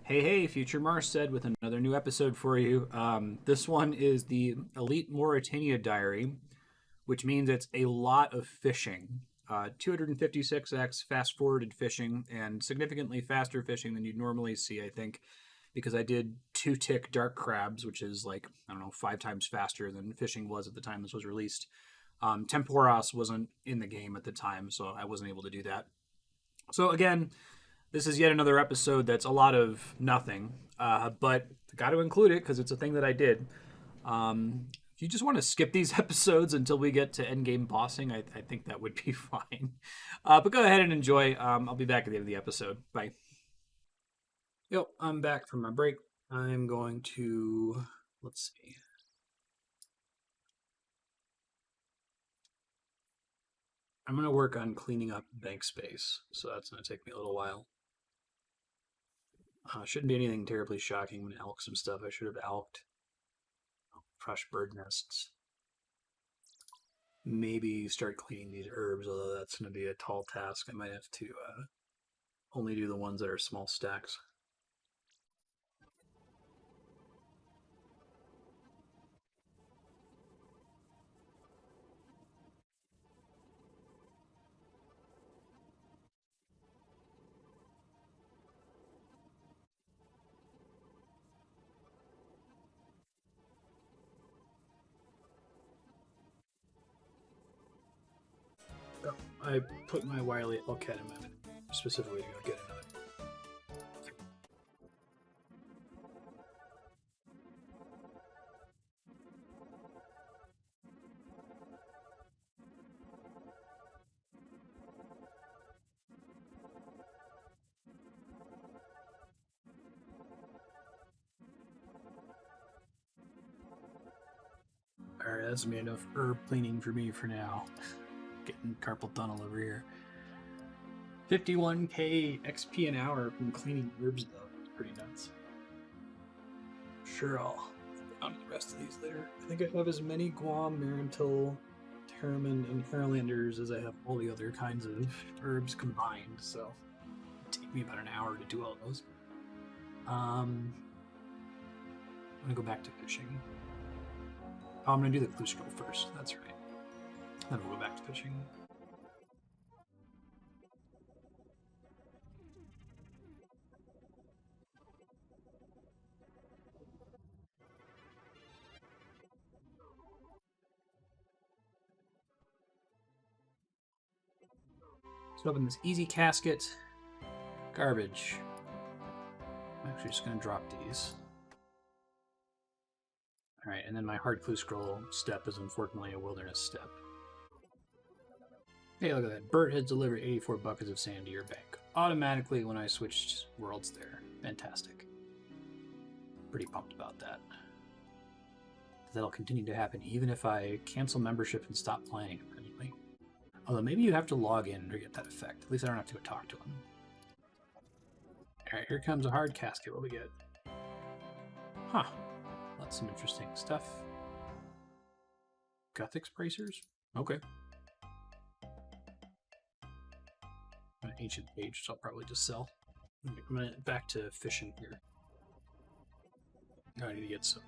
Hey, future Marstead with another new episode for you. This one is the Elite Morytania Diary, which means it's a lot of fishing. 256x fast forwarded fishing and significantly faster fishing than you'd normally see, I think, because I did 2-tick dark crabs, which is like, I don't know, 5 times faster than fishing was at the time this was released. Temporos wasn't in the game at the time, so I wasn't able to do that. So, again, this is yet another episode that's a lot of nothing, but I got to include it because it's a thing that I did. If you just want to skip these episodes until we get to Endgame bossing, I think that would be fine. But go ahead and enjoy. I'll be back at the end of the episode. Bye. Yo, I'm back from my break. I'm going to, let's see. I'm going to work on cleaning up bank space, so that's going to take me a little while. Shouldn't be anything terribly shocking. I'm going to elk some stuff. I should have elked fresh bird nests. Maybe start cleaning these herbs, although that's going to be a tall task. I might have to only do the ones that are small stacks. I put my wily elk head in my specifically to go get another. Alright, that's gonna be enough herb cleaning for me for now. Getting carpal tunnel over here. 51k XP an hour from cleaning herbs, though. It's pretty nuts. Sure, I'll on the rest of these later. I think I have as many Guam, Marintil, Terramond, and Hairlanders as I have all the other kinds of herbs combined, so it'll take me about an hour to do all those. I'm gonna go back to fishing. Oh, I'm gonna do the clue scroll first, that's right. Then we'll go back to fishing. So open this easy casket. Garbage. I'm actually just going to drop these. Alright, and then my hard clue scroll step is unfortunately a wilderness step. Hey, look at that. Bert has delivered 84 buckets of sand to your bank. Automatically when I switched worlds there. Fantastic. Pretty pumped about that. That'll continue to happen even if I cancel membership and stop playing, apparently. Although maybe you have to log in to get that effect. At least I don't have to go talk to him. Alright, here comes a hard casket. What we get? Huh. That's some interesting stuff. Gothic bracers? Okay. An ancient page, which I'll probably just sell. I'm gonna back to fishing here. I need to get some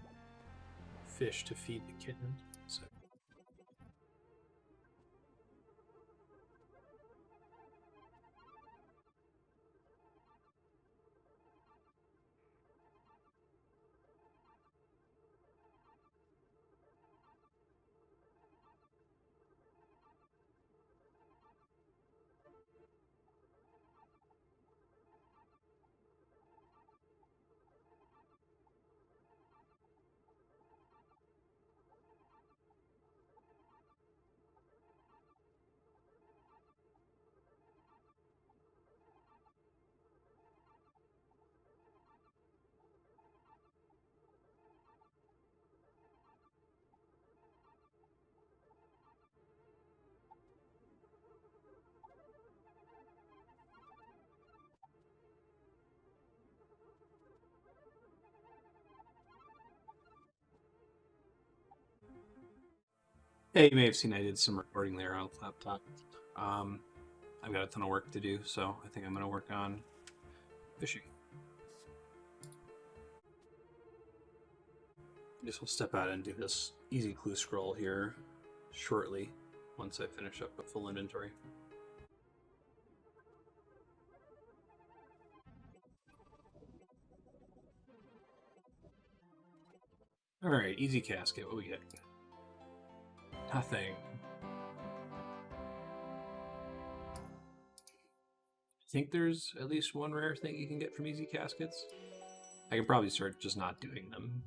fish to feed the kitten. So. Yeah, you may have seen I did some recording there on the laptop. I've got a ton of work to do, so I think I'm going to work on fishing. guess we'll step out and do this easy clue scroll here shortly once I finish up a full inventory. Alright, easy casket. What we get? Nothing. I think there's at least one rare thing you can get from easy caskets. I can probably start just not doing them.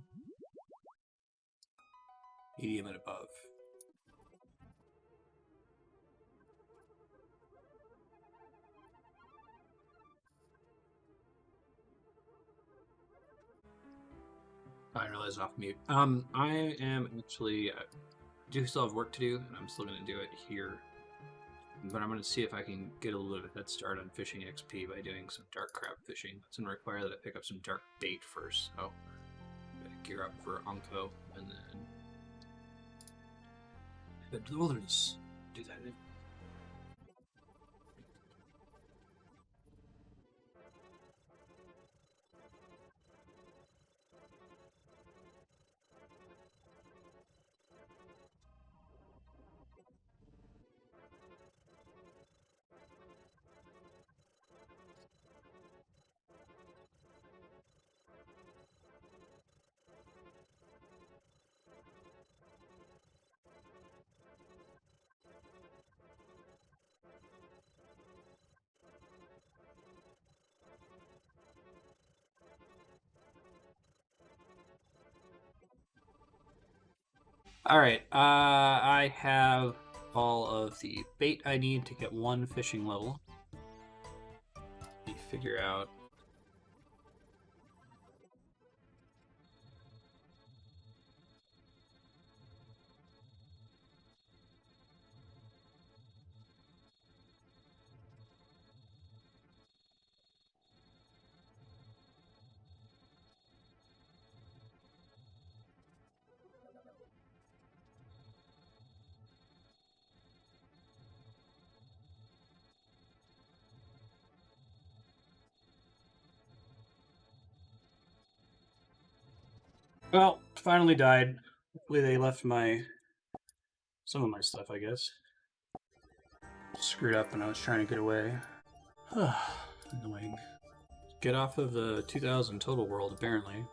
Medium and above. I realize off mute. I am actually do still have work to do, and I'm still going to do it here. But I'm going to see if I can get a little bit of a head start on fishing XP by doing some dark crab fishing. It's going to require that I pick up some dark bait first, so I'm going to gear up for Onko, and then head to the wilderness. Do that. Alright, I have all of the bait I need to get one fishing level. Let me figure out. Well, finally died. Hopefully they left some of my stuff, I guess. Screwed up when I was trying to get away. Annoying. Get off of the 2000 total world, apparently.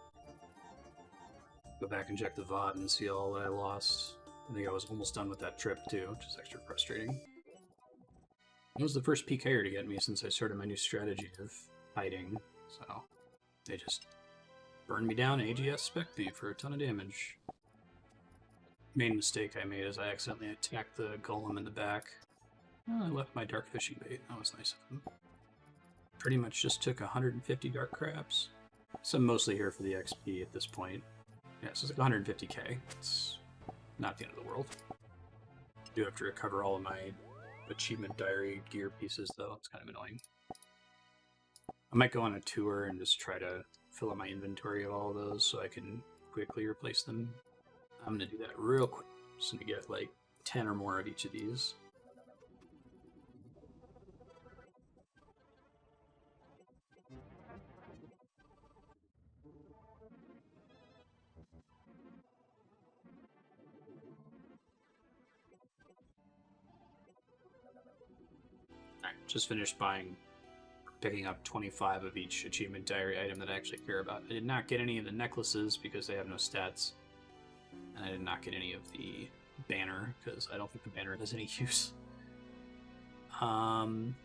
Go back and check the VOD and see all that I lost. I think I was almost done with that trip, too, which is extra frustrating. It was the first PKer to get me since I started my new strategy of hiding, so they just burned me down and AGS spec me for a ton of damage. Main mistake I made is I accidentally attacked the golem in the back. Oh, I left my dark fishing bait. That was nice of them. Pretty much just took 150 dark crabs. So I'm mostly here for the XP at this point. Yeah, so it's like 150k. It's not the end of the world. I do have to recover all of my achievement diary gear pieces, though. It's kind of annoying. I might go on a tour and just try to fill up my inventory of all of those so I can quickly replace them. I'm going to do that real quick. Just going to get like 10 or more of each of these. Alright, just finished picking up 25 of each achievement diary item that I actually care about. I did not get any of the necklaces because they have no stats. And I did not get any of the banner because I don't think the banner has any use. Okay, I'm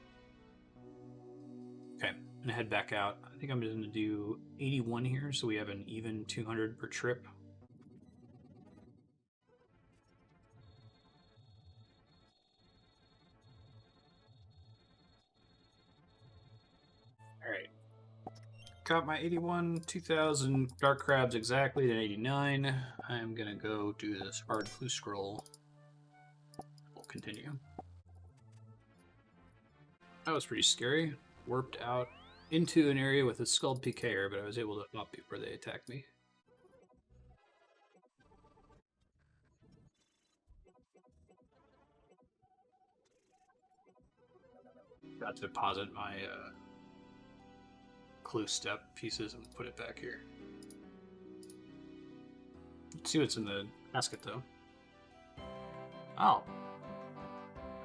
gonna head back out. I think I'm just gonna do 81 here so we have an even 200 per trip. Alright. Got my 81, 2000 dark crabs exactly at 89. I'm gonna go do this hard clue scroll. We'll continue. That was pretty scary. Warped out into an area with a skulled PKer, but I was able to not before they attacked me. Got to deposit my clue step pieces and put it back here. Let's see what's in the basket, though. Oh.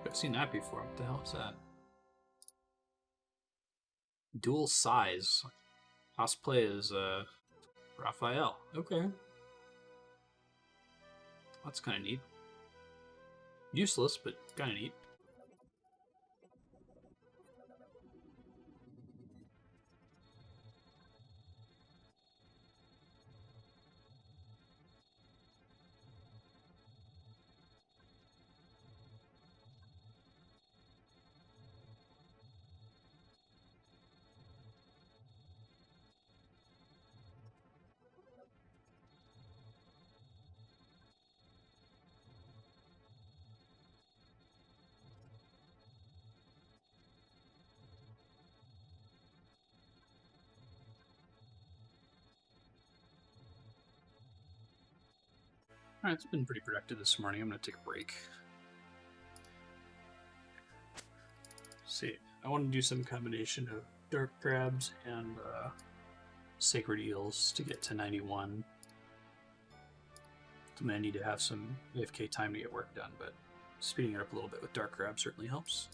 I've seen that before. What the hell is that? Dual size. Cosplay is Raphael. Okay. That's kind of neat. Useless, but kind of neat. Alright, it's been pretty productive this morning. I'm going to take a break. See, I want to do some combination of dark crabs and sacred eels to get to 91. I'm going to need to have some AFK time to get work done, but speeding it up a little bit with dark crab certainly helps.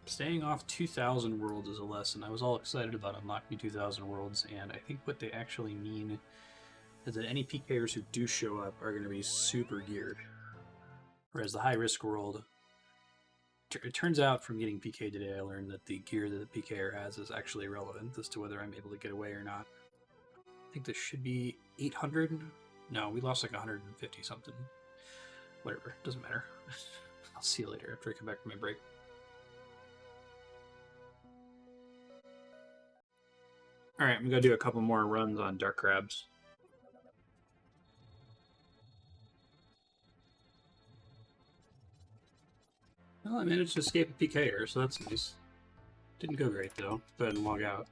Staying off 2,000 worlds is a lesson. I was all excited about unlocking 2,000 worlds, and I think what they actually mean is that any PKers who do show up are going to be super geared. Whereas the high-risk world, it turns out from getting PK today, I learned that the gear that the PKer has is actually irrelevant as to whether I'm able to get away or not. I think this should be 800. No, we lost like 150 something. Whatever, doesn't matter. I'll see you later after I come back from my break. Alright, I'm going to do a couple more runs on dark crabs. Well, I managed to escape a PKer, so that's nice. Didn't go great, though. Go ahead and log out.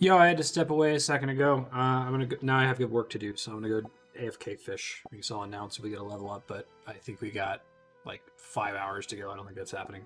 Yo, I had to step away a second ago. I'm gonna go, now I have good work to do, so I'm gonna go AFK fish. I guess I'll announce if we get a level up, but I think we got like 5 hours to go. I don't think that's happening.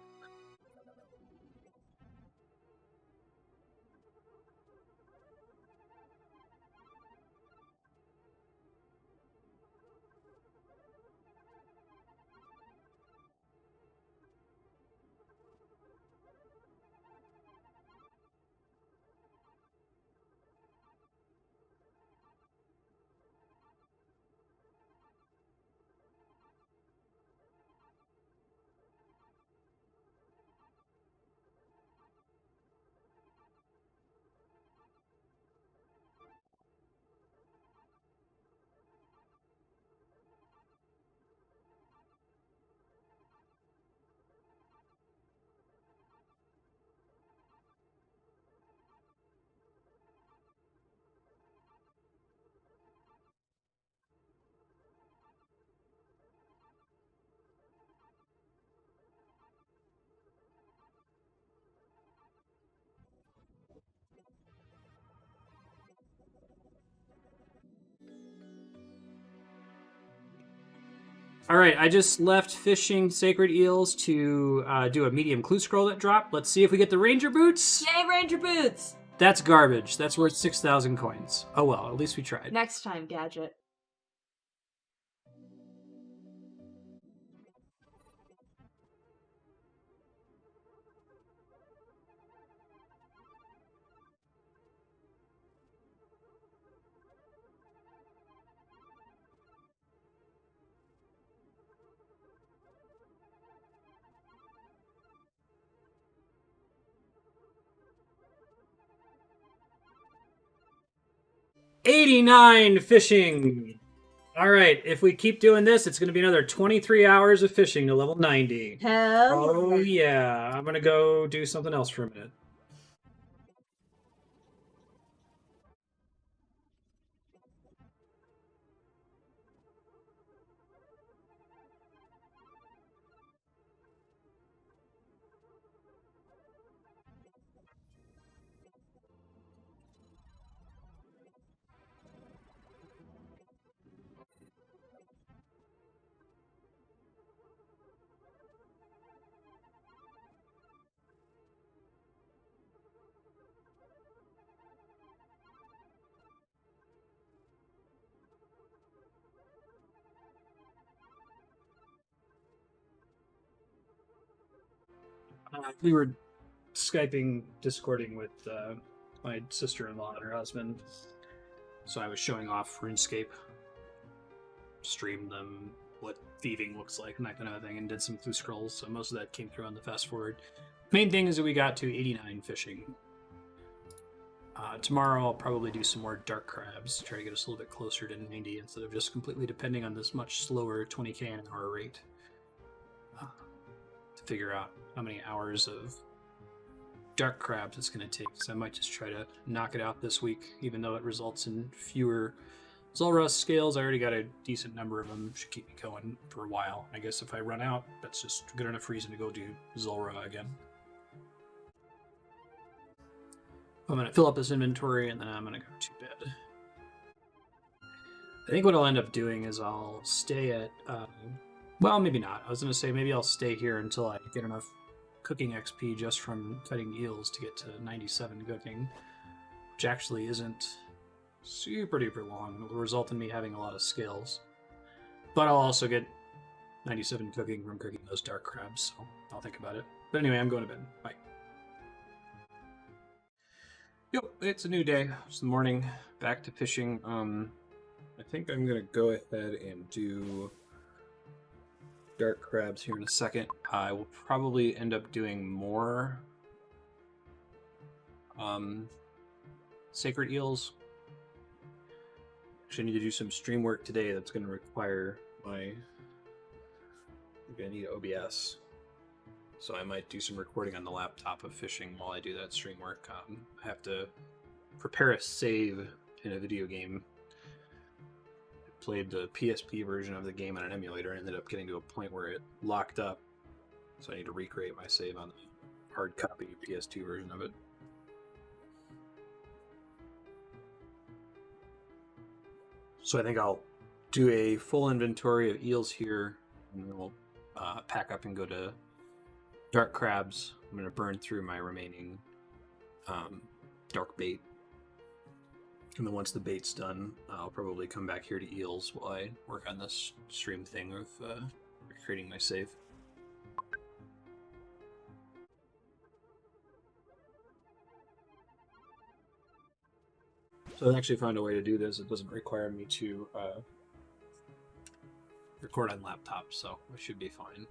All right, I just left fishing sacred eels to do a medium clue scroll that dropped. Let's see if we get the ranger boots. Yay, Ranger Boots! That's garbage. That's worth 6,000 coins. Oh well, at least we tried. Next time, Gadget. $89 fishing. All right, if we keep doing this, it's going to be another 23 hours of fishing to level 90. Hell Oh yeah, I'm going to go do something else for a minute. We were Skyping, Discording with my sister-in-law and her husband. So I was showing off RuneScape, streamed them what thieving looks like and that kind of thing, and did some clue scrolls. So most of that came through on the fast forward. Main thing is that we got to 89 fishing. Tomorrow I'll probably do some more dark crabs, try to get us a little bit closer to 90 instead of just completely depending on this much slower 20k an hour rate. To figure out how many hours of dark crabs it's going to take. So I might just try to knock it out this week, even though it results in fewer Zulrus scales. I already got a decent number of them. Should keep me going for a while. I guess if I run out, that's just good enough reason to go do Zulra again. I'm going to fill up this inventory and then I'm going to go to bed. I think what I'll end up doing is I'll stay at... well, maybe not. I was going to say maybe I'll stay here until I get enough cooking XP just from cutting eels to get to 97 cooking, which actually isn't super duper long. It will result in me having a lot of skills. But I'll also get 97 cooking from cooking those dark crabs, so I'll think about it. But anyway, I'm going to bed. Bye. Yep, it's a new day. It's the morning. Back to fishing. I think I'm going to go ahead and do dark crabs here in a second. I will probably end up doing more sacred eels. Actually, I need to do some stream work today that's going to require I'm going to need OBS. So I might do some recording on the laptop of fishing while I do that stream work. I have to prepare a save in a video game. I played the PSP version of the game on an emulator and ended up getting to a point where it locked up. So I need to recreate my save on the hard copy PS2 version of it. So I think I'll do a full inventory of eels here, and then we'll pack up and go to dark crabs. I'm going to burn through my remaining dark bait. And then once the bait's done, I'll probably come back here to eels while I work on this stream thing of recreating my save. So I actually found a way to do this. It doesn't require me to record on laptop, so it should be fine.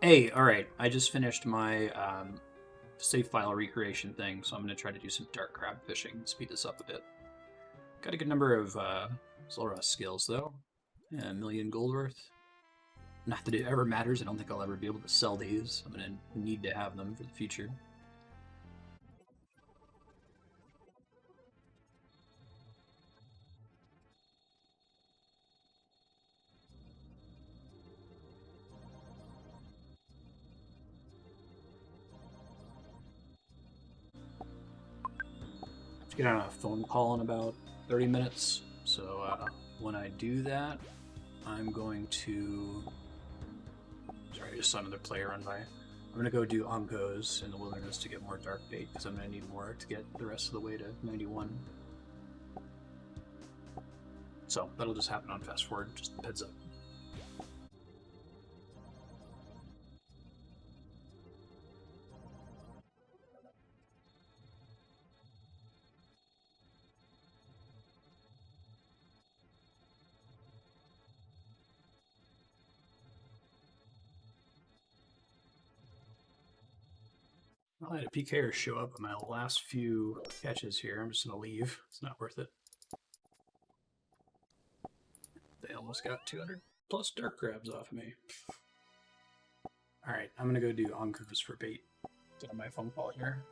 Hey, alright, I just finished my save file recreation thing, so I'm going to try to do some dark crab fishing, speed this up a bit. Got a good number of Zolra skills, though. Yeah, 1,000,000 gold worth. Not that it ever matters, I don't think I'll ever be able to sell these. I'm going to need to have them for the future. Get on a phone call in about 30 minutes. So when I do that, I'm going to... Sorry, I just saw another player run by. I'm going to go do Onkos in the wilderness to get more dark bait, because I'm going to need more to get the rest of the way to 91. So that'll just happen on fast forward, just heads up. I had a PKer show up on my last few catches here. I'm just going to leave. It's not worth it. They almost got 200 plus dark crabs off of me. Alright, I'm going to go do Onkos for bait. Get on my phone call here.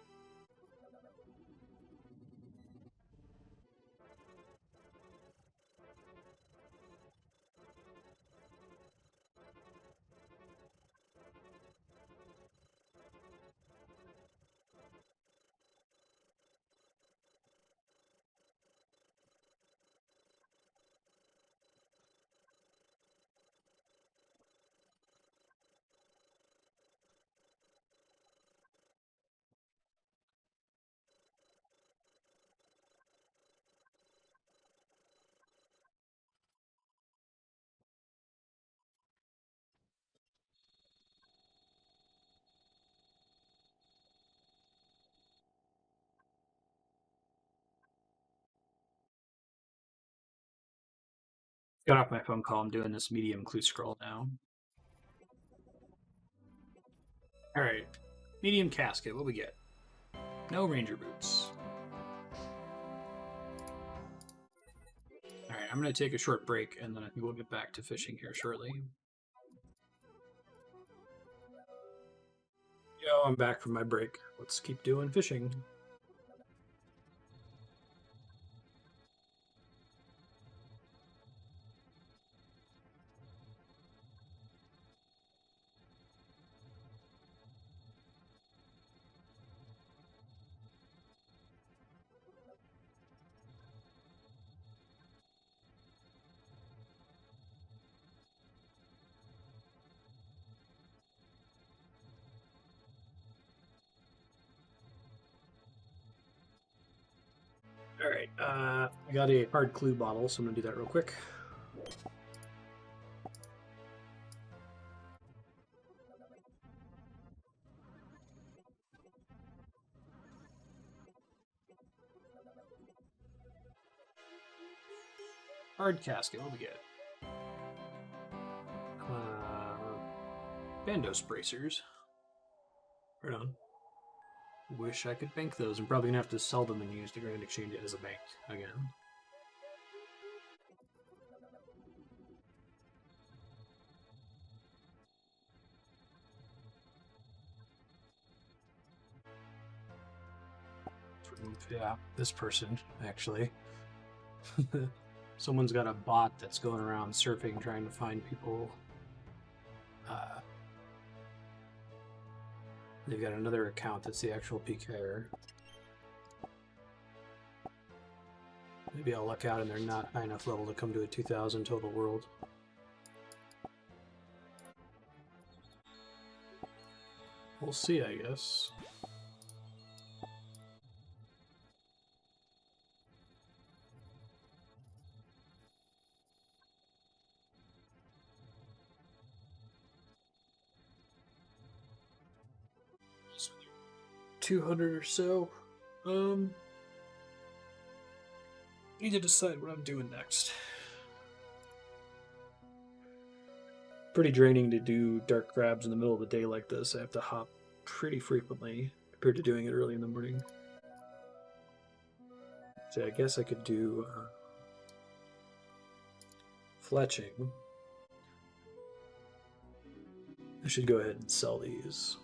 Got off my phone call. I'm doing this medium clue scroll now. Alright. Medium casket. What we get? No ranger boots. Alright, I'm going to take a short break, and then I think we'll get back to fishing here shortly. Yo, I'm back from my break. Let's keep doing fishing. Alright, I got a hard clue bottle, so I'm going to do that real quick. Hard casket, what do we get? Bandos bracers. Right on. Wish I could bank those. I'm probably going to have to sell them and use the Grand Exchange as a bank again. Yeah, this person, actually. Someone's got a bot that's going around surfing trying to find people. They've got another account that's the actual PKer. Maybe I'll luck out and they're not high enough level to come to a 2,000 total world. We'll see, I guess. $200 or so. Need to decide what I'm doing next. pretty draining to do dark grabs in the middle of the day like this. I have to hop pretty frequently compared to doing it early in the morning. So I guess I could do fletching. I should go ahead and sell these.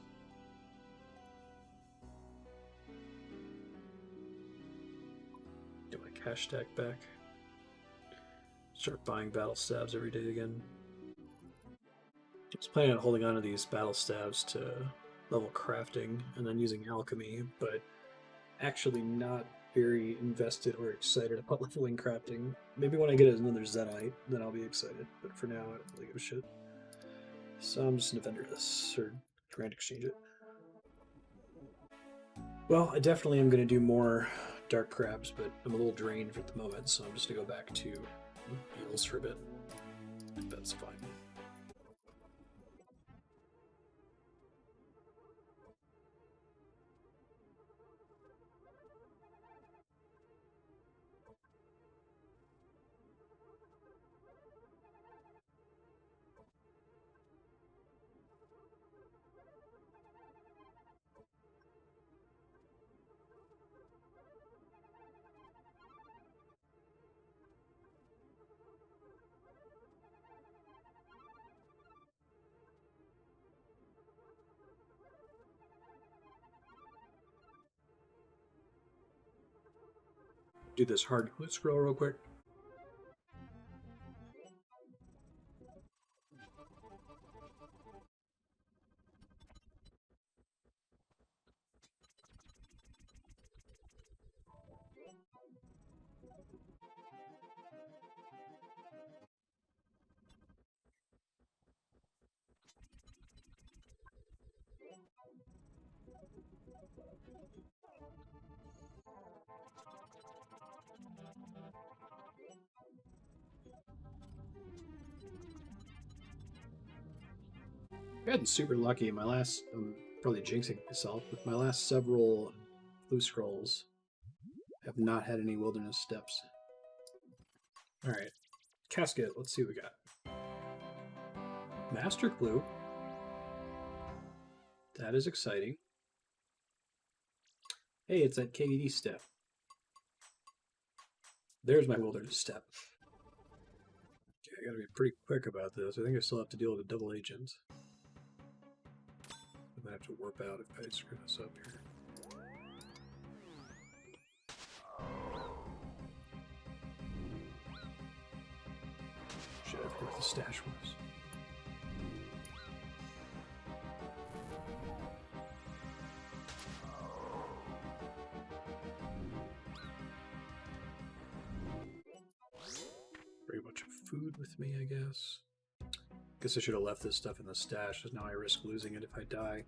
Get my cash stack back. Start buying battle stabs every day again. I was planning on holding on to these battle stabs to level crafting and then using alchemy, but actually not very invested or excited about leveling crafting. Maybe when I get another Zenite, then I'll be excited, but for now I don't really give a shit. So I'm just gonna vendor this, or try and exchange it. Well, I definitely am gonna do more dark crabs, but I'm a little drained at the moment, so I'm just gonna go back to eels for a bit. That's fine. Do this hard scroll real quick. I've gotten super lucky in my last, I'm probably jinxing myself, but my last several blue scrolls have not had any wilderness steps. Alright, casket, let's see what we got. Master Clue. That is exciting. Hey, it's that KVD step. There's my wilderness step. Okay, I gotta be pretty quick about this. I think I still have to deal with a double agent. I might have to warp out if I screw this up here. Shit, I forgot what the stash was. Bring a bunch of food with me, I guess. Guess I should have left this stuff in the stash, because now I risk losing it if I die.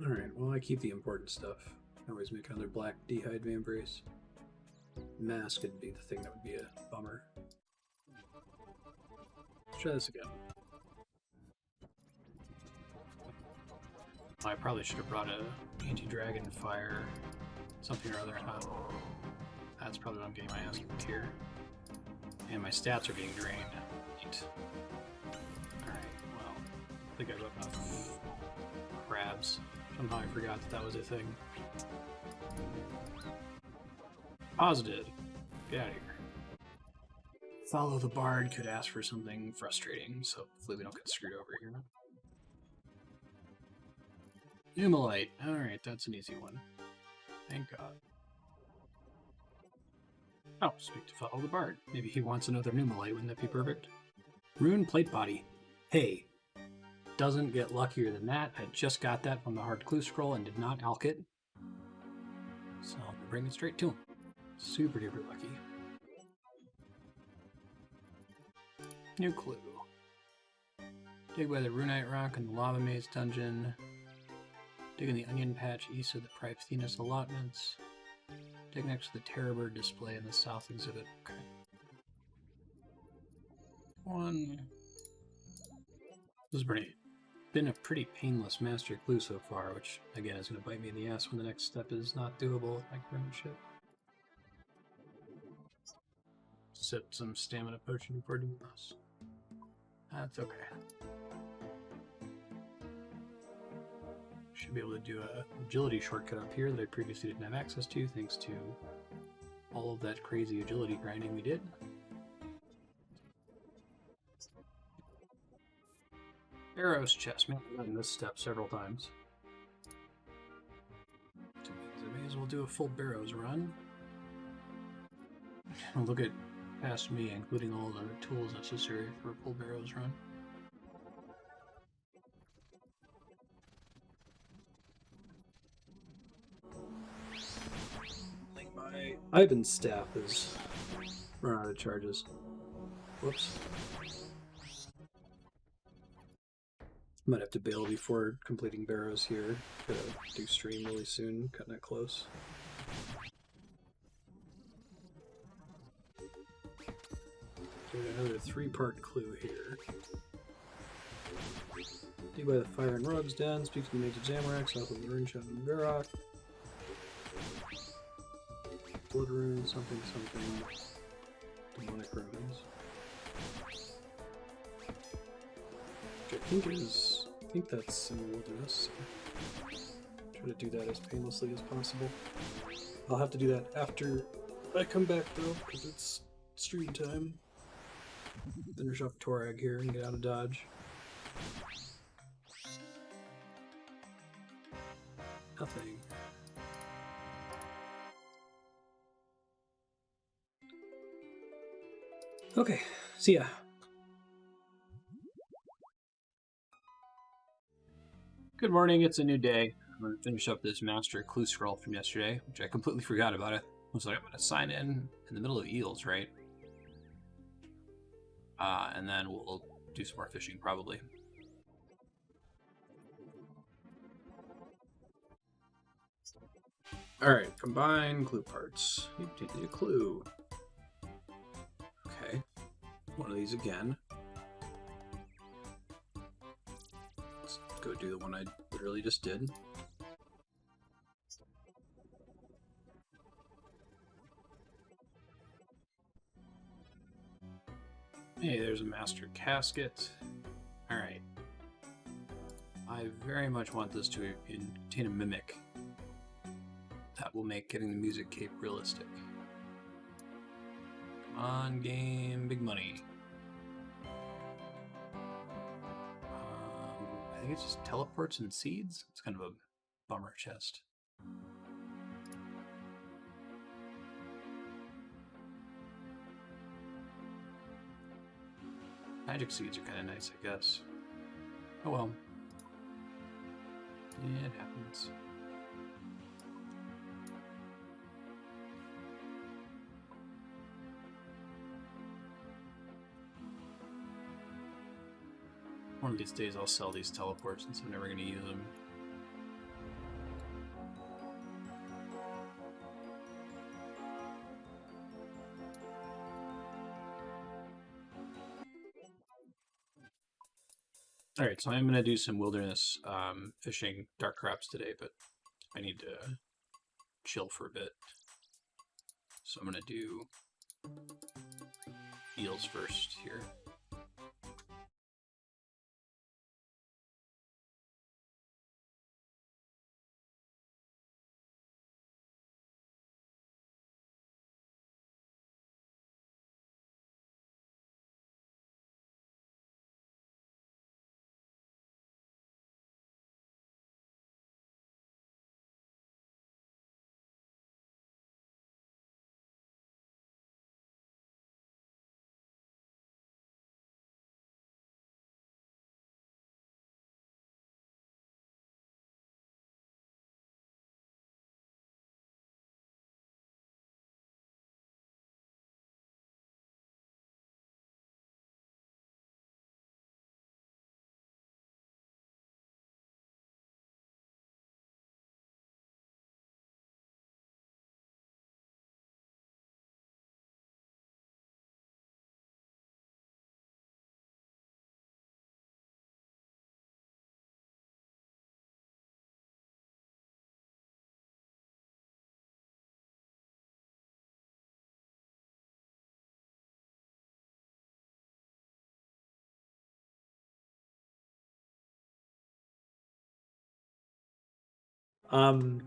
Alright, well, I keep the important stuff. I always make another black D'hide Vambrace. Mask would be the thing that would be a bummer. Let's try this again. I probably should have brought a anti-dragon fire, something or other. That's probably what I'm getting my ass kicked here. And my stats are being drained. Neat. Alright, well, I think I got enough crabs. Somehow I forgot that was a thing. Posited. Get out of here. Follow the bard could ask for something frustrating, so hopefully we don't get screwed over here. Numalite. Alright, that's an easy one. Thank God. Oh, speak to follow the bard. Maybe he wants another Numalite, wouldn't that be perfect? Rune plate body. Hey. Doesn't get luckier than that. I just got that from the hard clue scroll and did not alch it. So I'm gonna bring it straight to him. Super duper lucky. New clue. Dig by the Runite Rock in the Lava Maze dungeon. Dig in the Onion Patch east of the Pryphthenus allotments. Dig next to the Terrorbird display in the south exhibit. Okay. One. This has been a pretty painless master clue so far, which again is going to bite me in the ass when the next step is not doable with my current shit. Sip some stamina potion before doing this. That's okay. Should be able to do a agility shortcut up here that I previously didn't have access to, thanks to all of that crazy agility grinding we did. Barrow's chest. Man, I've gotten this step several times. Which means I may as well do a full Barrow's run. Look at past me, including all the tools necessary for a full Barrow's run. My Ivan staff is run out of charges. Whoops. Might have to bail before completing Barrows here. Gotta do stream really soon, cutting it close. Got another 3-part clue here. Dig by the fire and rugs den, speak to the mage of Zamorak, south of the rune shot in Varrock. Blood rune, something, something. Demonic runes. Which I think that's in the wilderness. So try to do that as painlessly as possible. I'll have to do that after I come back though, because it's stream time. Finish off Torag here and get out of Dodge. Nothing. Okay, see ya. Good morning, it's a new day. I'm going to finish up this master clue scroll from yesterday, which I completely forgot about it. I was like, I'm going to sign in the middle of eels, right? And then we'll do some more fishing, probably. Alright, combine clue parts. You need a clue. Okay, one of these again. Let's go do the one I literally just did. Hey, there's a master casket. Alright. I very much want this to contain a mimic. That will make getting the music cape realistic. Come on, game, big money. I think it's just teleports and seeds. It's kind of a bummer chest. Magic seeds are kind of nice, I guess. Oh well. Yeah, it happens. One of these days I'll sell these teleports since I'm never going to use them. Alright, so I'm going to do some wilderness fishing dark crabs today, but I need to chill for a bit. So I'm going to do eels first here. I'm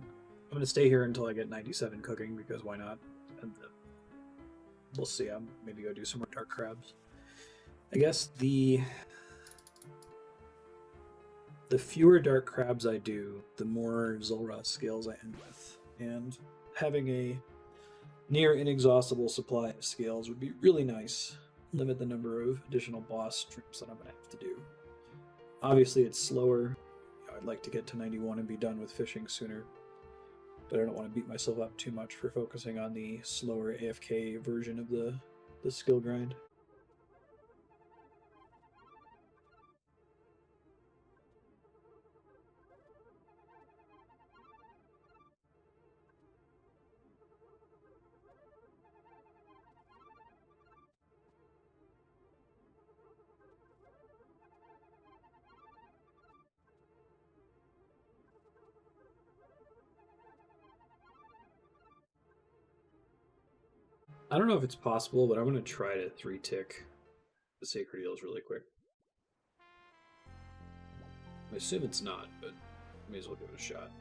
gonna stay here until I get 97 cooking because why not? And we'll see. I'm maybe go do some more dark crabs. I guess the fewer dark crabs I do, the more Zulra scales I end with, and having a near inexhaustible supply of scales would be really nice. Limit the number of additional boss trips that I'm gonna have to do. Obviously, it's slower. I'd like to get to 91 and be done with fishing sooner, but I don't want to beat myself up too much for focusing on the slower AFK version of the skill grind. I don't know if it's possible, but I'm going to try to 3-tick the Sacred Eels really quick. I assume it's not, but may as well give it a shot.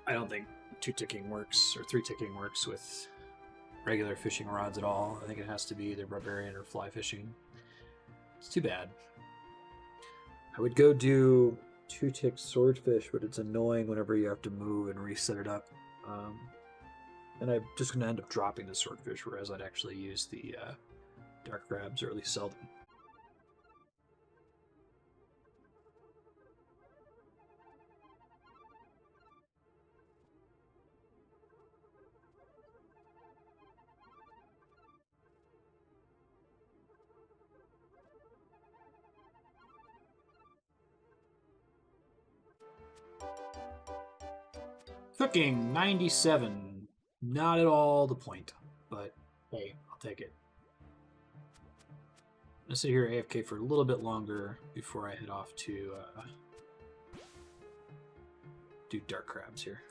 I don't think 2-ticking works, or 3-ticking works with regular fishing rods at all. I think it has to be either barbarian or fly fishing. It's too bad. I would go do 2-tick swordfish, but it's annoying whenever you have to move and reset it up. And I'm just going to end up dropping the swordfish, whereas I'd actually use the dark crabs, or at least sell them. Cooking 97. Not at all the point, but hey, I'll take it. I'm gonna sit here AFK for a little bit longer before I head off to do dark crabs here.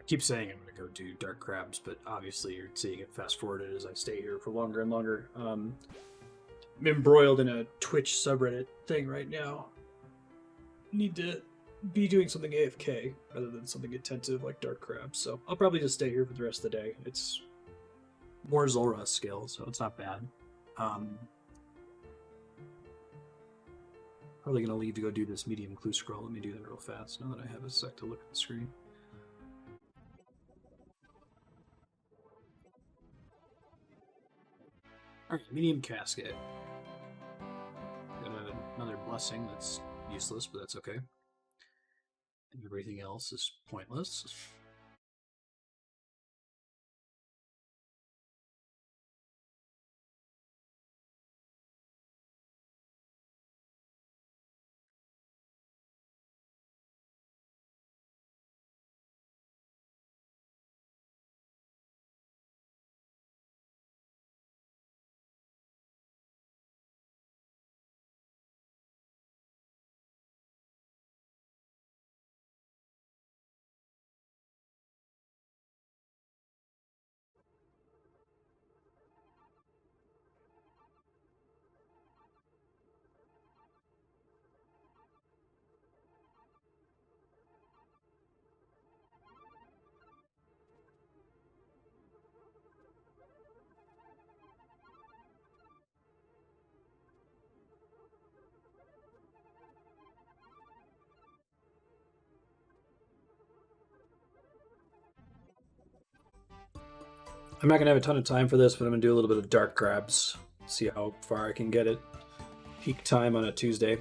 Keep saying I'm going to go do dark crabs, but obviously you're seeing it fast forwarded as I stay here for longer and longer. I'm embroiled in a Twitch subreddit thing right now. Need to be doing something AFK rather than something intensive like dark crabs, so I'll probably just stay here for the rest of the day. It's more Zulra skill, so it's not bad. Probably going to leave to go do this medium clue scroll. Let me do that real fast now that I have a sec to look at the screen. Alright, medium casket. Got another blessing that's useless, but that's okay. And everything else is pointless. I'm not going to have a ton of time for this, but I'm going to do a little bit of dark crabs. See how far I can get it. Peak time on a Tuesday.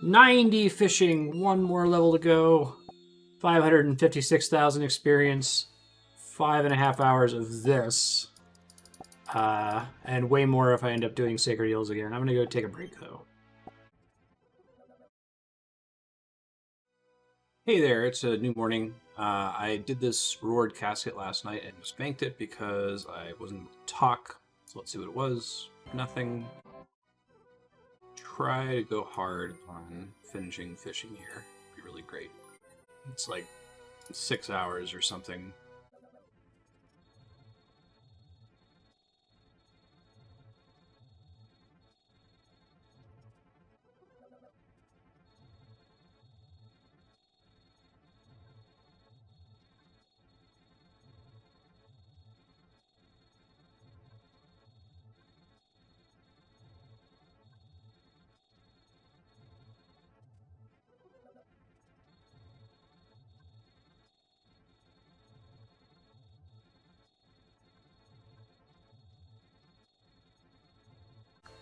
$90 fishing, one more level to go. 556,000 experience. 5.5 hours of this. And way more if I end up doing Sacred Eels again. I'm going to go take a break, though. Hey there, it's a new morning. I did this reward casket last night and just banked it because I wasn't able to talk. So let's see what it was. Nothing. Try to go hard on finishing fishing here. Be really great. It's like 6 hours or something.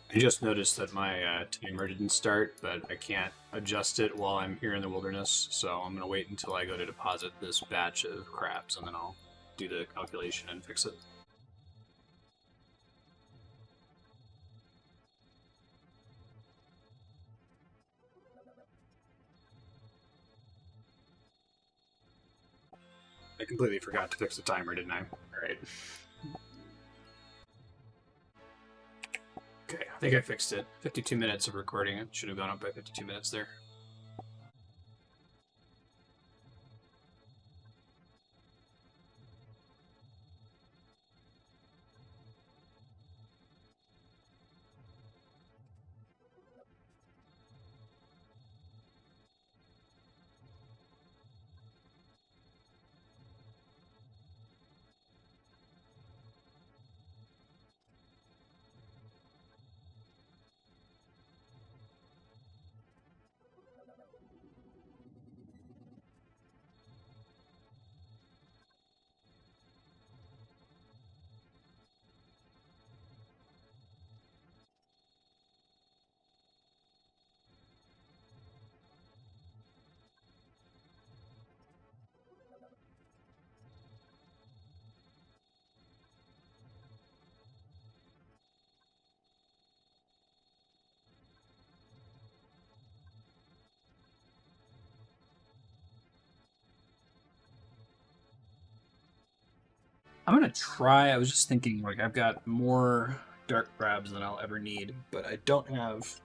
I just noticed that my timer didn't start, but I can't adjust it while I'm here in the wilderness, so I'm going to wait until I go to deposit this batch of crabs, and then I'll do the calculation and fix it. I completely forgot to fix the timer, didn't I? Alright. Okay, I think I fixed it. 52 minutes of recording. It should have gone up by 52 minutes there. I'm gonna try. I was just thinking, like, I've got more dark crabs than I'll ever need, but I don't have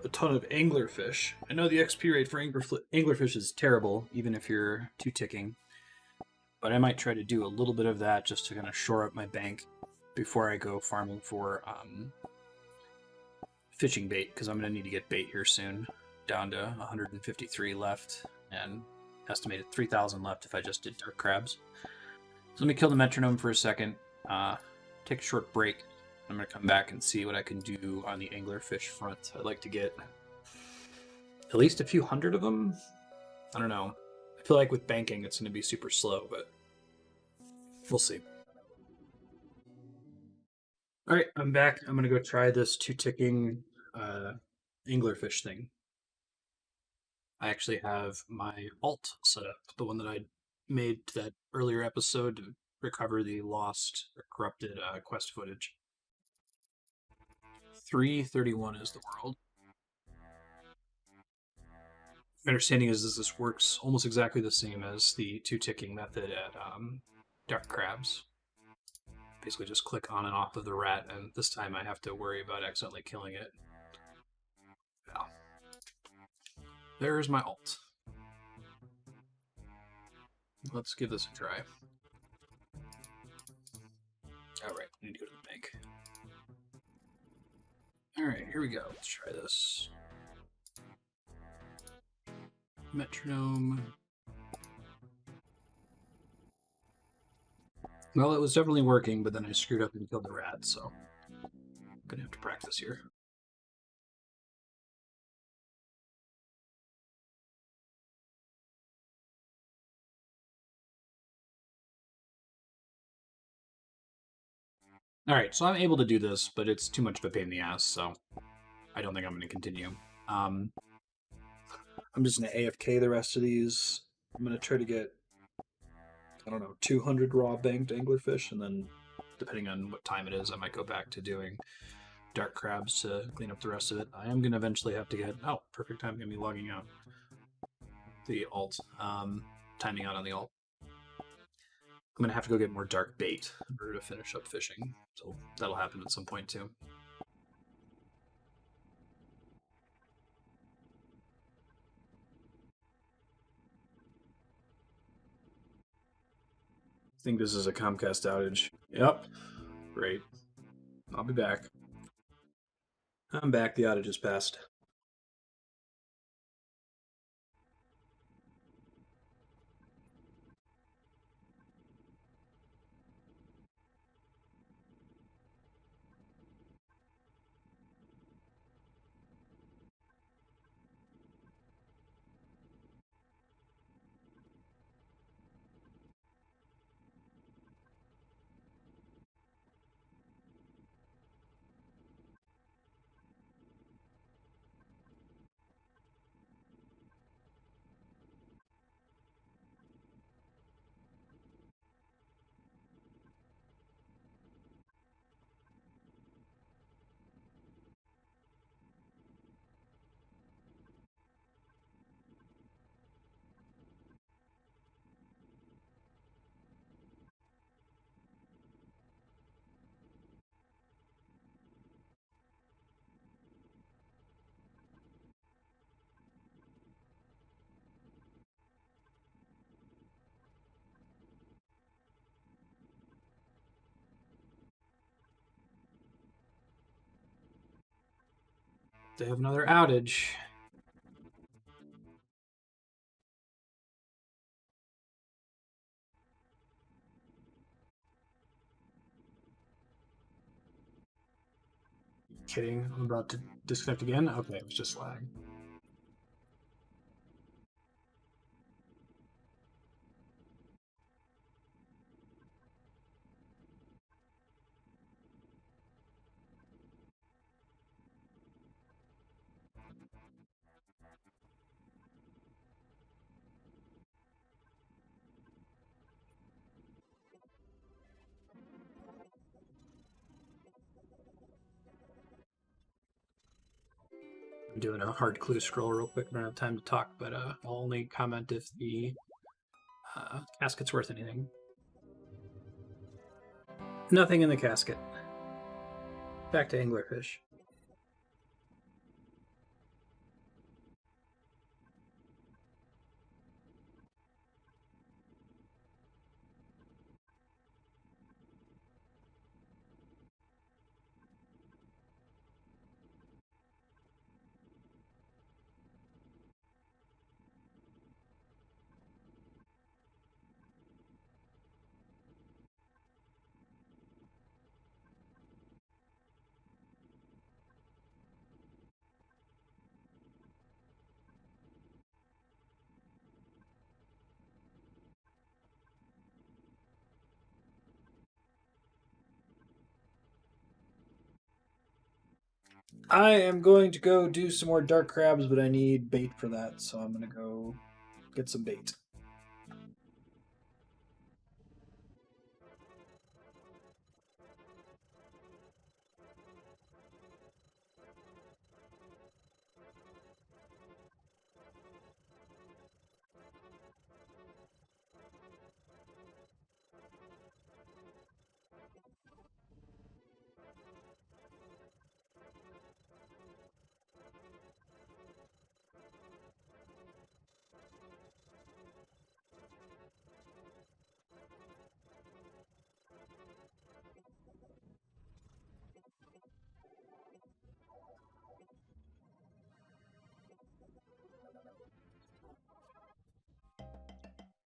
a ton of anglerfish. I know the XP rate for anglerfish is terrible, even if you're two ticking. But I might try to do a little bit of that just to kind of shore up my bank before I go farming for fishing bait, because I'm gonna need to get bait here soon. Down to 153 left, and estimated 3,000 left if I just did dark crabs. So let me kill the metronome for a second, take a short break. I'm going to come back and see what I can do on the anglerfish front. I'd like to get at least a few hundred of them. I don't know. I feel like with banking it's going to be super slow, but We'll see. All right, I'm back. I'm gonna go try this two-ticking anglerfish thing. I actually have my alt set up, the one that I made to that earlier episode to recover the lost or corrupted quest footage. 331 is the world. My understanding is this works almost exactly the same as the two-ticking method at Dark Crabs. Basically just click on and off of the rat, and this time I have to worry about accidentally killing it. Yeah. There's my alt. Let's give this a try. Alright, I need to go to the bank. Alright, here we go. Let's try this. Metronome. Well, it was definitely working, but then I screwed up and killed the rat, so I'm gonna have to practice here. Alright, so I'm able to do this, but it's too much of a pain in the ass, so I don't think I'm going to continue. I'm just going to AFK the rest of these. I'm going to try to get, I don't know, 200 raw banked anglerfish, and then depending on what time it is, I might go back to doing dark crabs to clean up the rest of it. I am going to eventually have to get, oh, perfect time, going to be logging out the alt, timing out on the alt. I'm going to have to go get more dark bait in order to finish up fishing, so that'll happen at some point too. I think this is a Comcast outage. Yep. Great. I'll be back. I'm back. The outage is passed. They have another outage. Kidding? I'm about to disconnect again? Okay, it was just lag. I'm doing a hard clue scroll real quick. I don't have time to talk, but I'll only comment if the casket's worth anything. Nothing in the casket. Back to anglerfish. I am going to go do some more dark crabs, but I need bait for that, so I'm going to go get some bait.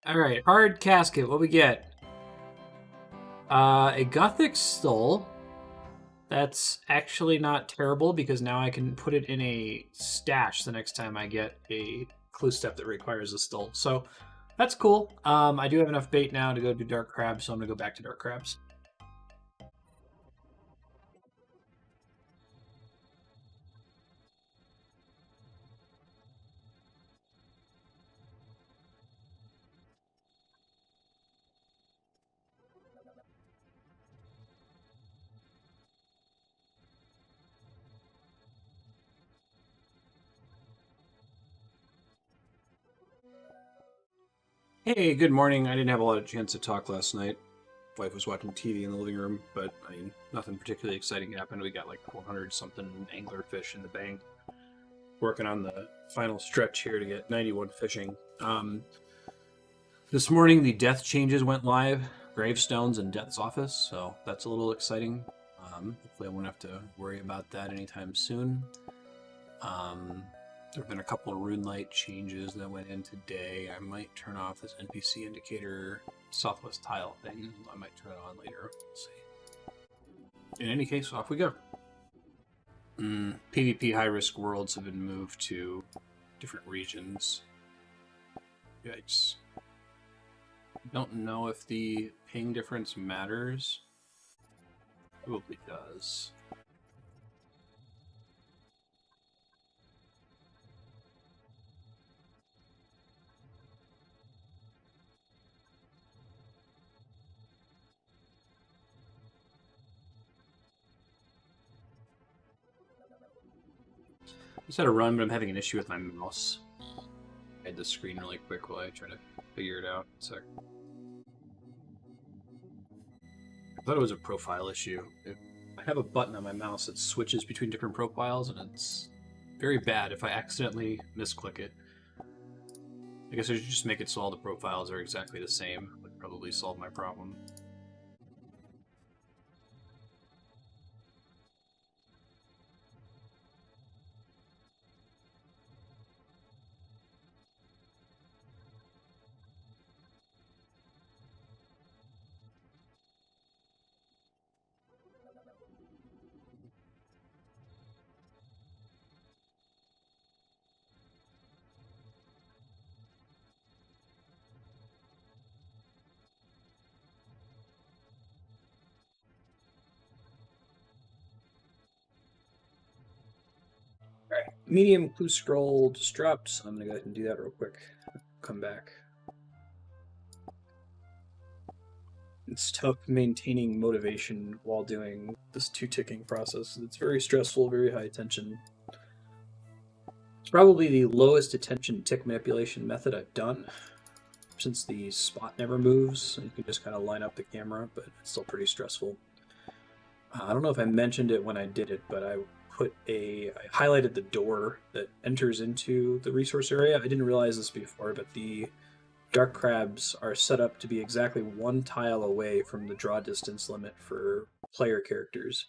All right, hard casket. What we get? A Gothic Stole. That's actually not terrible because now I can put it in a stash the next time I get a clue step that requires a stole. So that's cool. I do have enough bait now to go do dark crabs, so I'm gonna go back to dark crabs. Hey, good morning. I didn't have a lot of chance to talk last night. Wife was watching TV in the living room, but I mean, nothing particularly exciting happened. We got like 400 something anglerfish in the bank. Working on the final stretch here to get 91 fishing. This morning, the death changes went live, gravestones in Death's office, so that's a little exciting. Hopefully, I won't have to worry about that anytime soon. There have been a couple of rune light changes that went in today. I might turn off this NPC indicator southwest tile thing. I might turn it on later. Let's see. In any case, off we go. PvP high risk worlds have been moved to different regions. Yikes. Don't know if the ping difference matters. Probably does. Just had a run, but I'm having an issue with my mouse. I hid the screen really quick while I try to figure it out. So I thought it was a profile issue. I have a button on my mouse that switches between different profiles, and it's very bad if I accidentally misclick it. I guess I should just make it so all the profiles are exactly the same. Would probably solve my problem. Alright, medium clue scroll just dropped, so I'm gonna go ahead and do that real quick. Come back. It's tough maintaining motivation while doing this two-ticking process. It's very stressful, very high attention. It's probably the lowest attention tick manipulation method I've done, since the spot never moves. You can just kind of line up the camera, but it's still pretty stressful. I don't know if I mentioned it when I did it, but I highlighted the door that enters into the resource area. I didn't realize this before, but the dark crabs are set up to be exactly one tile away from the draw distance limit for player characters.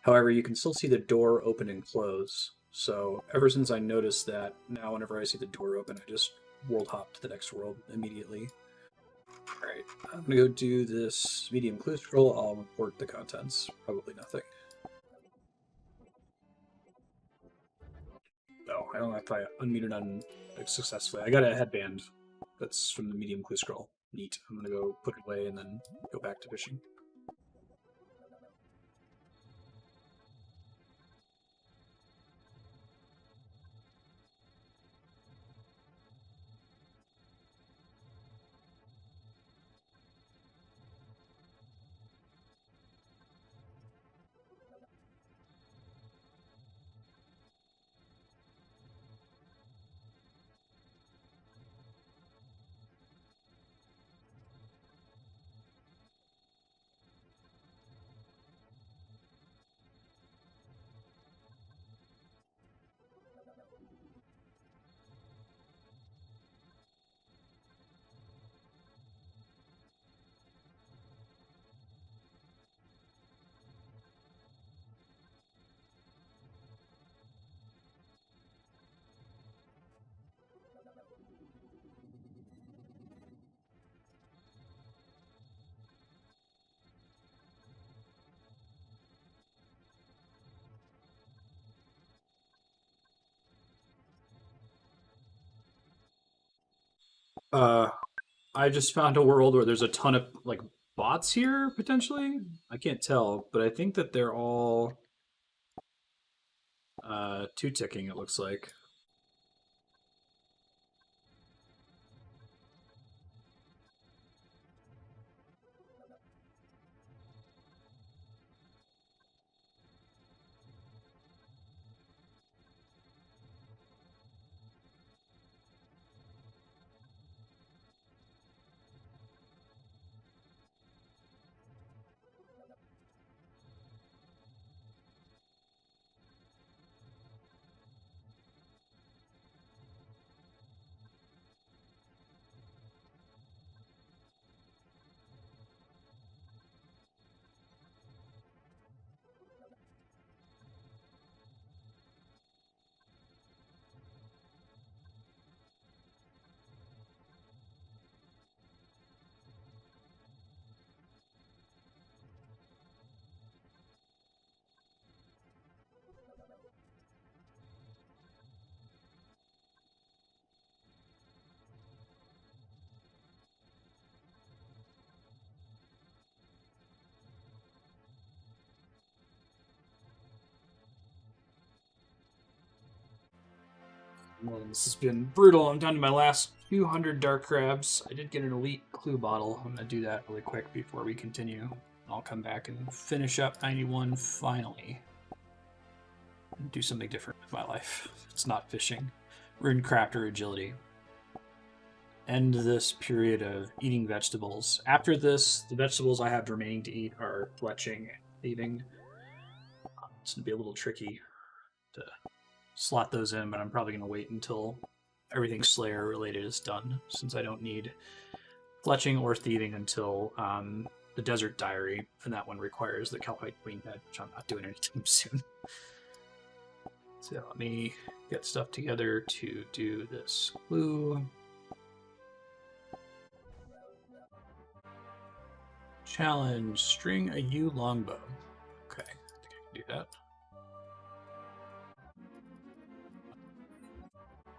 However, you can still see the door open and close. So ever since I noticed that, now whenever I see the door open, I just world hop to the next world immediately. Alright, I'm gonna go do this medium clue scroll. I'll report the contents. Probably nothing. No, I don't know if I unmuted on successfully. I got a headband that's from the medium clue scroll. Neat. I'm gonna go put it away and then go back to fishing. I just found a world where there's a ton of like bots here potentially. I can't tell, but I think that they're all two ticking. It looks like. Well, this has been brutal. I'm down to my last 200 dark crabs. I did get an elite clue bottle. I'm going to do that really quick before we continue. I'll come back and finish up 91 finally. And do something different with my life. It's not fishing. Runecraft or agility. End this period of eating vegetables. After this, the vegetables I have remaining to eat are fletching and thieving. It's going to be a little tricky to slot those in, but I'm probably going to wait until everything Slayer related is done, since I don't need fletching or thieving until the Desert Diary, and that one requires the Kelpite Queen head, which I'm not doing anytime soon. So let me get stuff together to do this clue. Challenge, string a U longbow. Okay, I think I can do that.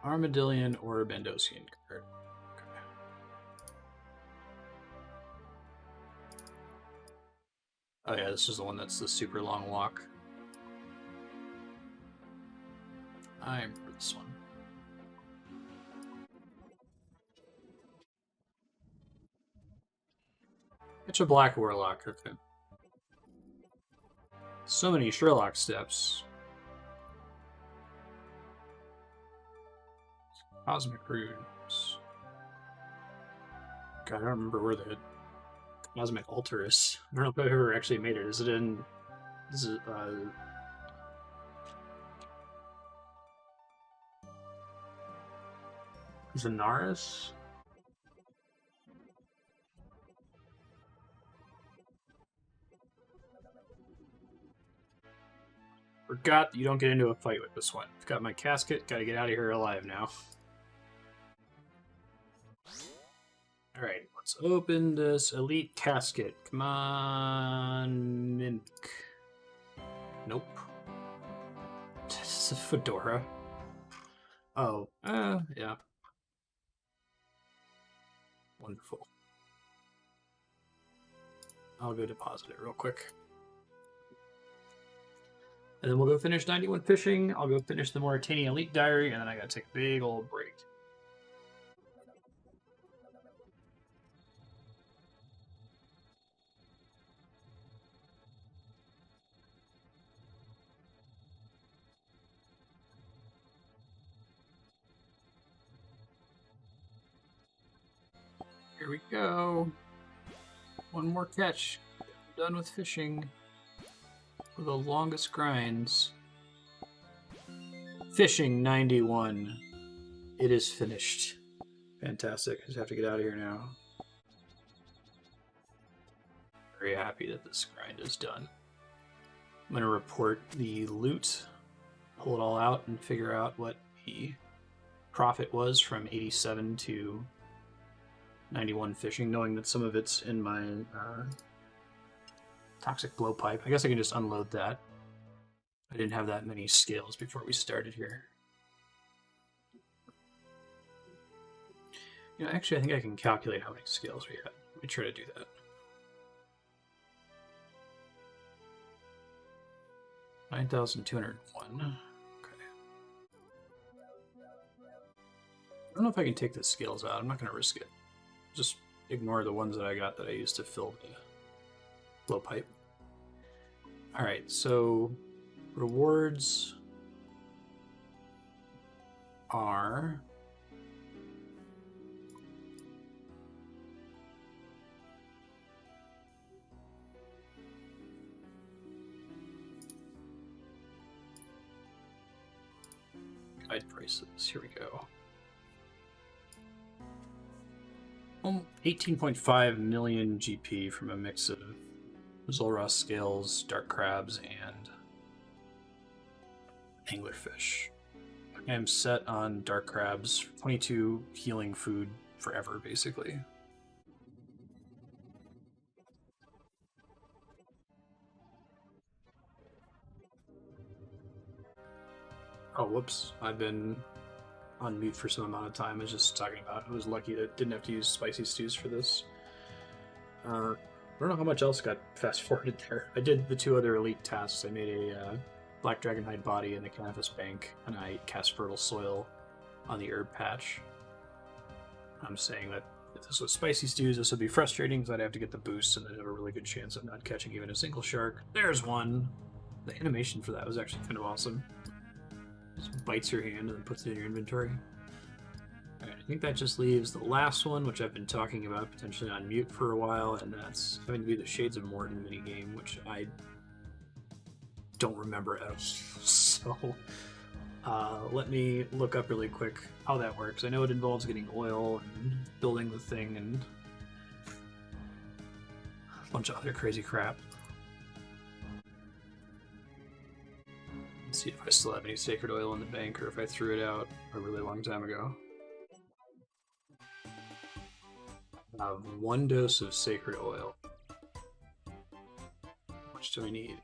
Armadillion or Bandosian card. Okay. Oh yeah, this is the one that's the super long walk. I remember this one. It's a black warlock, okay. So many Sherlock steps. Cosmic runes. God, I don't remember where the cosmic altar is. I don't know if I've ever actually made it. Is it in... Is it, Zanaris? Forgot you don't get into a fight with this one. I've got my casket. Gotta get out of here alive now. Alright, let's open this elite casket. Come on, Mink. Nope. This is a fedora. Oh, yeah. Wonderful. I'll go deposit it real quick. And then we'll go finish 91 fishing. I'll go finish the Morytania Elite Diary, and then I gotta take a big old break. Here we go. One more catch. Done with fishing. For the longest grinds. Fishing 91. It is finished. Fantastic. I just have to get out of here now. Very happy that this grind is done. I'm going to report the loot, pull it all out, and figure out what the profit was from 87 to 91 fishing, knowing that some of it's in my toxic blowpipe. I guess I can just unload that. I didn't have that many scales before we started here. You know, actually, I think I can calculate how many scales we had. Let me try to do that. 9,201. Okay. I don't know if I can take the scales out. I'm not going to risk it. Just ignore the ones that I got that I used to fill the blowpipe. Alright, so rewards are guide prices. Here we go. 18.5 million GP from a mix of Zolros scales, dark crabs, and anglerfish. I'm set on dark crabs, 22 healing food forever, basically. Oh, whoops. I've been on mute for some amount of time. I was just talking about I was lucky that didn't have to use spicy stews for this. I don't know how much else got fast forwarded there. I did the 2 other elite tasks. I made a black dragonhide body in the canvas bank, and I cast fertile soil on the herb patch. I'm saying that if this was spicy stews, this would be frustrating because I'd have to get the boost, and I'd have a really good chance of not catching even a single shark. There's one! The animation for that was actually kind of awesome. Just bites your hand and then puts it in your inventory. Alright, I think that just leaves the last one, which I've been talking about potentially on mute for a while, and that's having to be the Shades of Morton minigame, which I don't remember at all. So, let me look up really quick how that works. I know it involves getting oil and building the thing and a bunch of other crazy crap. Let's see if I still have any sacred oil in the bank or if I threw it out a really long time ago. I have 1 dose of sacred oil. How much do I need?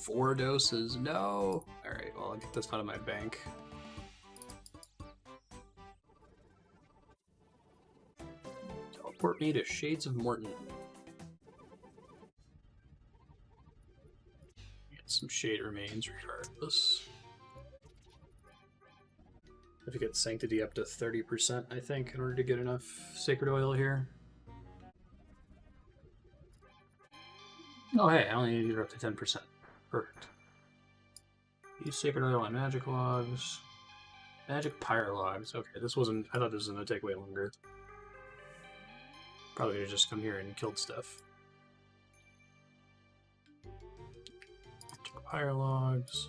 Four doses? No! Alright, well, I'll get this out of my bank. Teleport me to Shades of Morton. Get some shade remains regardless. I have to get sanctity up to 30%, I think, in order to get enough sacred oil here. Oh, hey, I only need to get up to 10%. Perfect. Use sacred oil on magic logs. Magic pyre logs. Okay, this wasn't. I thought this was going to take way longer. Probably could have just come here and killed stuff. Pyre logs.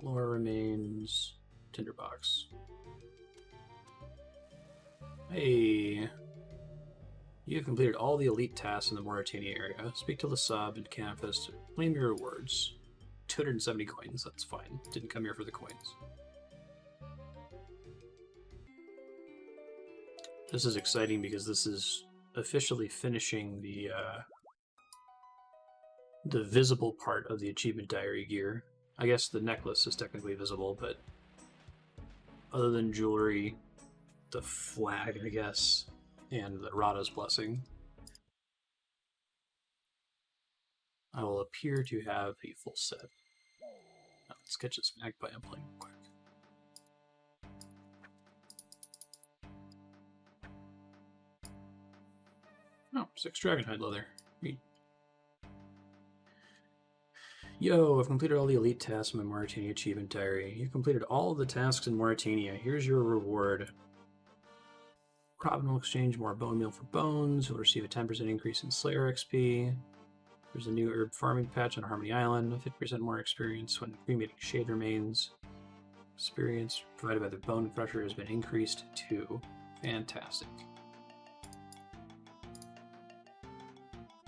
Lore remains. Tinderbox. Hey. You have completed all the elite tasks in the Morytania area. Speak to the sub and canvas to claim your rewards. 270 coins, that's fine. Didn't come here for the coins. This is exciting because this is officially finishing the visible part of the achievement diary gear. I guess the necklace is technically visible, but other than jewelry, the flag, I guess, and the Rada's blessing, I will appear to have a full set. Now, let's catch this magpie I'm playing real quick. Oh, 6 dragonhide leather. Neat. Yo, I've completed all the elite tasks in my Morytania achievement diary. You've completed all of the tasks in Morytania. Here's your reward. Robin will exchange more bone meal for bones. You'll receive a 10% increase in Slayer XP. There's a new herb farming patch on Harmony Island. 50% more experience when cremating shade remains. Experience provided by the Bone Crusher has been increased to. Fantastic.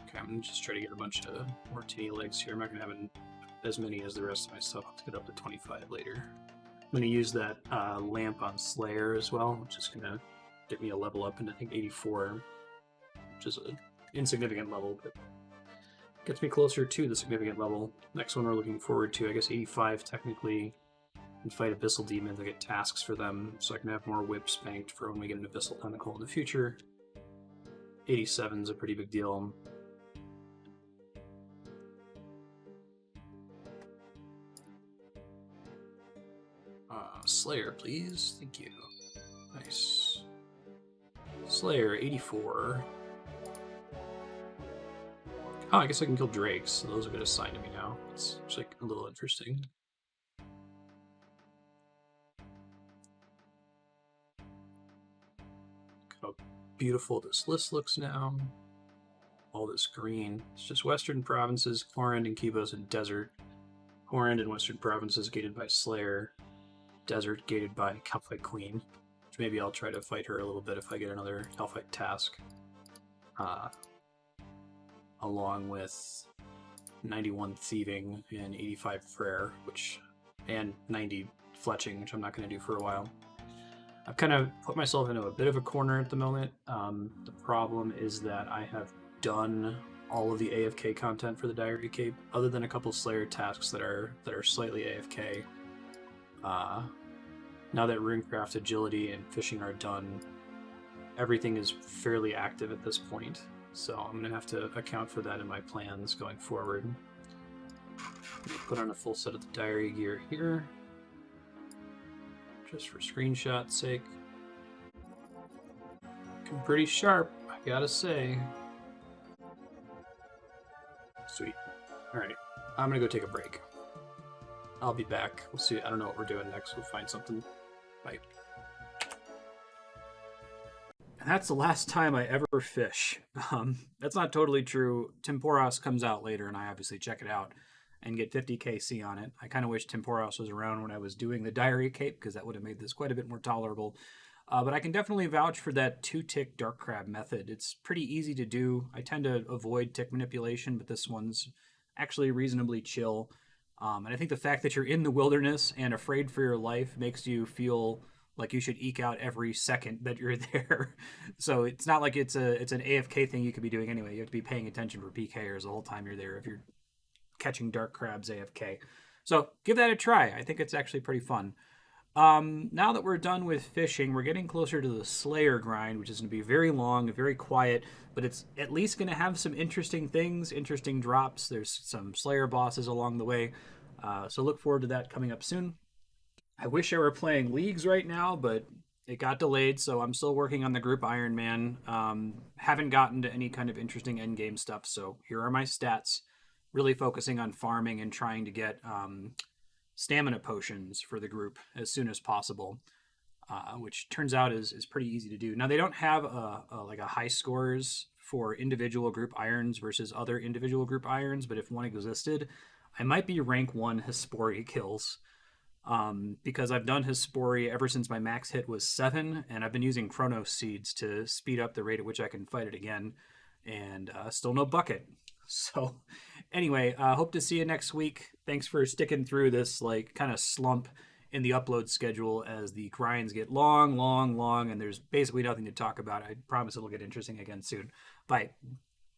Okay, I'm going to just try to get a bunch of more titty legs here. I'm not going to have as many as the rest of my stuff. I'll have to get up to 25 later. I'm going to use that lamp on Slayer as well, which is going to get me a level up into, I think, 84, which is an insignificant level, but Gets me closer to the significant level. Next one we're looking forward to, I guess 85 technically. And fight Abyssal Demons. I get tasks for them, so I can have more whips banked for when we get an Abyssal Tentacle in the future. 87 is a pretty big deal. Slayer, please. Thank you. Nice. Slayer, 84. Oh, I guess I can kill drakes, so those are going to assign to me now. It's just like a little interesting. Look how beautiful this list looks now. All this green. It's just Western Provinces, Corend and Kibos, and Desert. Corend and Western Provinces gated by Slayer. Desert gated by Kalphite Queen. Which maybe I'll try to fight her a little bit if I get another Kalphite task. Along with 91 Thieving and 85 Prayer, and 90 Fletching, which I'm not going to do for a while. I've kind of put myself into a bit of a corner at the moment. The problem is that I have done all of the AFK content for the Diary Cape, other than a couple Slayer tasks that are slightly AFK. Now that Runecraft, Agility, and Fishing are done, everything is fairly active at this point. So I'm going to have to account for that in my plans going forward. Put on a full set of the diary gear here, just for screenshot's sake. Looking pretty sharp, I gotta say. Sweet. Alright, I'm gonna go take a break. I'll be back. We'll see. I don't know what we're doing next. We'll find something. Bye. And that's the last time I ever fish. That's not totally true. Temporos comes out later, and I obviously check it out and get 50 KC on it. I kind of wish Temporos was around when I was doing the Diary Cape, because that would have made this quite a bit more tolerable. But I can definitely vouch for that 2-tick Dark Crab method. It's pretty easy to do. I tend to avoid tick manipulation, but this one's actually reasonably chill. And I think the fact that you're in the wilderness and afraid for your life makes you feel like you should eke out every second that you're there. So it's not like it's an AFK thing you could be doing anyway. You have to be paying attention for PKers the whole time you're there if you're catching dark crabs AFK. So give that a try. I think it's actually pretty fun. Now that we're done with fishing, we're getting closer to the Slayer grind, which is going to be very long, very quiet, but it's at least going to have some interesting things, interesting drops. There's some Slayer bosses along the way. So look forward to that coming up soon. I wish I were playing Leagues right now, but it got delayed, so I'm still working on the group Iron Man. Haven't gotten to any kind of interesting endgame stuff, so here are my stats. Really focusing on farming and trying to get stamina potions for the group as soon as possible, which turns out is pretty easy to do. Now, they don't have a high scores for individual group irons versus other individual group irons, but if one existed, I might be rank 1 Hespori kills. Because I've done Hespori ever since my max hit was 7, and I've been using Chronos Seeds to speed up the rate at which I can fight it again, and still no bucket. So anyway, hope to see you next week. Thanks for sticking through this kind of slump in the upload schedule as the grinds get long, and there's basically nothing to talk about. I promise it'll get interesting again soon. Bye.